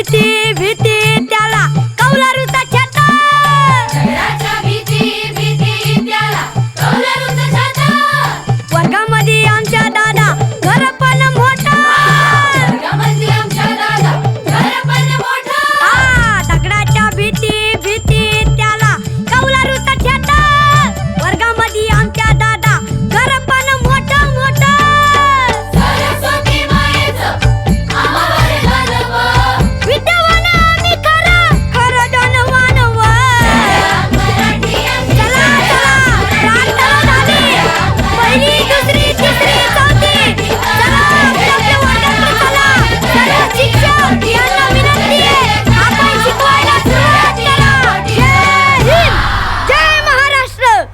भीती भीती त्याला कौलारूचा छाता. झगड्याच्या भीती भीती त्याला कौलारूचा छाता. वर्गामध्ये आमच्या दादा घर पण मोठा. वर्गामध्ये आमच्या दादा घर पण मोठा. दगडाच्या भीती भीती त्याला कौलारूचा छाता. वर्गामध्ये आमच्या दादा घर पण मोठा मोठा. सरस्वती मायेचं आम्हावर गाणं. विद्यावान आम्ही खरं खरं धनवान व. मराठी आमची चला चला प्रार्थना झाली. पहिली दुसरी तिसरी चौथी. चला आपल्या वर्गाकडे चला. सर्व शिक्षक यांना विनंती आहे, आपण शिकवायला सुरुवात करा. जय हिंद, जय महाराष्ट्र.